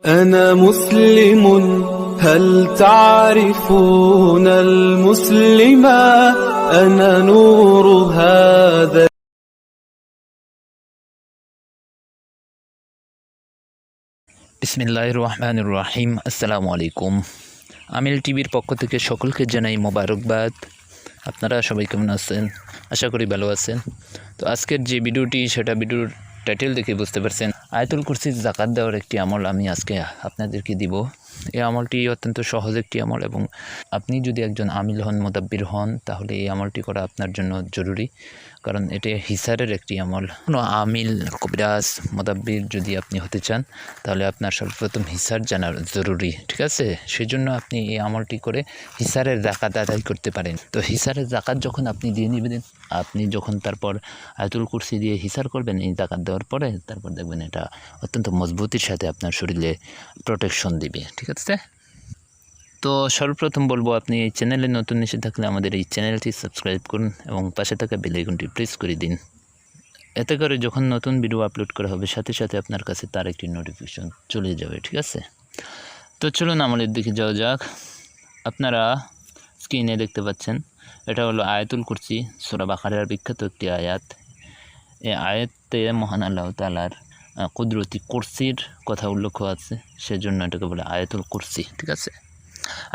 أنا مسلم هل تعرفون المسلما أنا نور هذا বিসমিল্লাহির রহমানির রহিম। আসসালামু আলাইকুম। আমিল টিভির পক্ষ থেকে সকলকে জানাই মোবারকবাদ। আপনারা সবাই কেমন আছেন? আশা করি ভালো আছেন। তো আজকের যে ভিডিওটি সেটা ভিডিওর টাইটেল দেখে বুঝতে পারছেন। আয়াতুল কুরসির যাকাত দেওয়ার একটি আমল আমি আজকে আপনাদেরকে দিব। এই আমলটি অত্যন্ত সহজ একটি আমল এবং আপনি যদি একজন আমিল হন, মুদাব্বির হন, তাহলে এই আমলটি করা আপনার জন্য জরুরি, কারণ এটি হিসারের একটি আমল। কোনো আমিল, কবিরাজ, মুদাব্বির যদি আপনি হতে চান তাহলে আপনার সর্বপ্রথম হিসার জানা জরুরি, ঠিক আছে? সেই জন্য আপনি এই আমলটি করে হিসারের যাকাত আদায় করতে পারেন। তো হিসারের যাকাত যখন আপনি দিয়ে নেবেন, আপনি যখন তারপর আয়াতুল কুরসি দিয়ে হিসার করবেন এই যাকাত দেওয়ার পরে, তারপর দেখবেন এটা অত্যন্ত মজবুতির সাথে আপনার শরীরে প্রোটেকশন দিবে, ঠিক আছে? তো সর্বপ্রথম বলবো, আপনি এই চ্যানেলে নতুন এসে থাকলে আমাদের এই চ্যানেলটি সাবস্ক্রাইব করুন এবং পাশে থাকা বেল আইকনটি প্রেস করে দিন। এতে করে যখন নতুন ভিডিও আপলোড করা হবে সাথে সাথে আপনার কাছে তার একটি নোটিফিকেশন চলে যাবে, ঠিক আছে? তো চলুন আমলের দিকে যাওয়া যাক। আপনারা স্ক্রিনে দেখতে পাচ্ছেন, এটা হলো আয়াতুল কুরসি, সূরা বাকারার বিখ্যাত একটি আয়াত। এই আয়াতে মহান আল্লাহ তাআলার কুদরতি কুরসির কথা উল্লেখ আছে, সেজন্য এটাকে বলে আয়াতুল কুরসি, ঠিক আছে?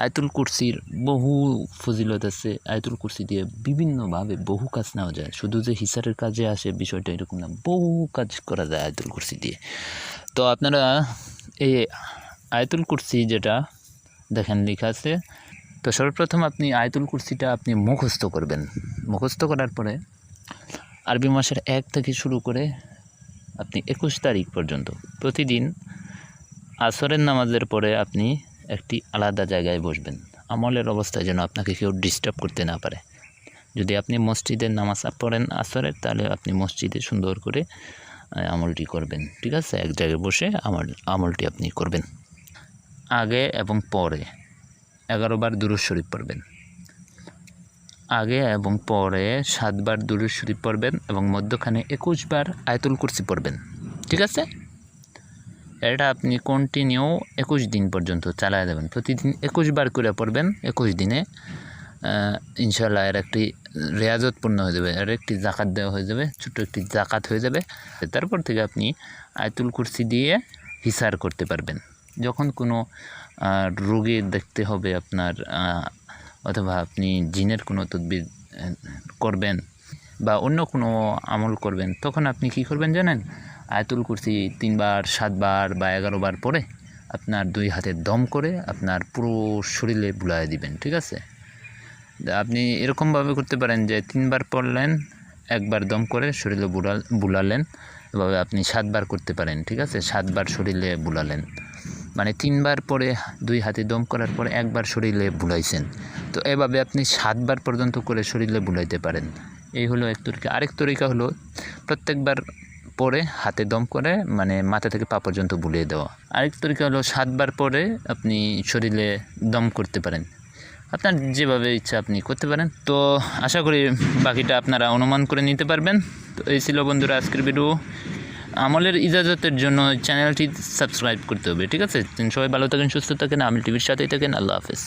আয়াতুল কুরসির বহু ফজিলত আছে। আয়াতুল কুরসি দিয়ে বিভিন্নভাবে বহু কাজ নেওয়া যায়। শুধু যে হিসারের কাজে আসে বিষয়টা এরকম না, বহু কাজ করা যায় আয়াতুল কুরসি দিয়ে। তো আপনারা এই আয়াতুল কুরসি যেটা দেখেন লেখা আছে, তো সর্বপ্রথম আপনি আয়াতুল কুরসিটা আপনি মুখস্থ করবেন। মুখস্থ করার পরে আরবি মাসের 1 থেকে শুরু করে আপনি 21 তারিখ পর্যন্ত প্রতিদিন আসরের নামাজের পরে আপনি একটি আলাদা জায়গায় বসবেন। আমলের অবস্থায় যেন আপনাকে কেউ ডিস্টার্ব করতে না পারে। যদি আপনি মসজিদের নামাজ পড়েন আসরের, তাহলে আপনি মসজিদে সুন্দর করে আমলটি করবেন, ঠিক আছে? এক জায়গায় বসে আমলটি আপনি করবেন। আগে এবং পরে 11 বার দুরূদ শরীফ পড়বেন। আগে এবং পরে 7 বার দুরূদ শরীফ পড়বেন এবং মধ্যখানে 21 বার আয়াতুল কুরসি পড়বেন, ঠিক আছে? এটা আপনি কন্টিনিউ 21 দিন পর্যন্ত চালায় দেবেন। প্রতিদিন 21 বার করে পড়বেন। 21 দিনে ইনশাআল্লাহ এর একটি রেয়াজতপূর্ণ হয়ে যাবে, এর একটি যাকাত দেওয়া হয়ে যাবে, ছোট্ট একটি যাকাত হয়ে যাবে। তারপর থেকে আপনি আয়াতুল কুরসি দিয়ে হিসার করতে পারবেন। যখন কোনো রোগী দেখতে হবে আপনার, অথবা আপনি জিনের কোনো তদবির করবেন বা অন্য কোনো আমল করবেন, তখন আপনি কি করবেন জানেন? আয়াতুল কুরসি 3 বার, 7 বার বা 11 বার পরে আপনার 2 হাতে দম করে আপনার পুরো শরীরে বুলায় দিবেন, ঠিক আছে? আপনি এরকমভাবে করতে পারেন যে 3 বার পড়লেন, 1 বার দম করে শরীরে বুলালেন। এভাবে আপনি 7 বার করতে পারেন, ঠিক আছে? 7 বার শরীরে বুলালেন, মানে 3 বার পরে 2 হাতে দম করার পরে 1 বার শরীরে বুলাইছেন। তো এভাবে আপনি 7 বার পর্যন্ত করে শরীরে বুলাইতে পারেন। এই হলো এক তরিকা। আরেক তরিকা হলো প্রত্যেকবার পরে হাতে দম করে, মানে মাথা থেকে পা পর্যন্ত বুলিয়ে দেওয়া। আরেক তরিকা হলো 7 বার পরে আপনি শরীরে দম করতে পারেন। আপনার যেভাবে ইচ্ছা আপনি করতে পারেন। তো আশা করি বাকিটা আপনারা অনুমান করে নিতে পারবেন। তো এই ছিল বন্ধুরা আজকের ভিডিও। আমলের ইজাজতের জন্য চ্যানেলটি সাবস্ক্রাইব করতে হবে, ঠিক আছে? সবাই ভালো থাকেন, সুস্থ থাকেন, আমিল টিভির সাথেই থাকেন। আল্লাহ হাফেজ।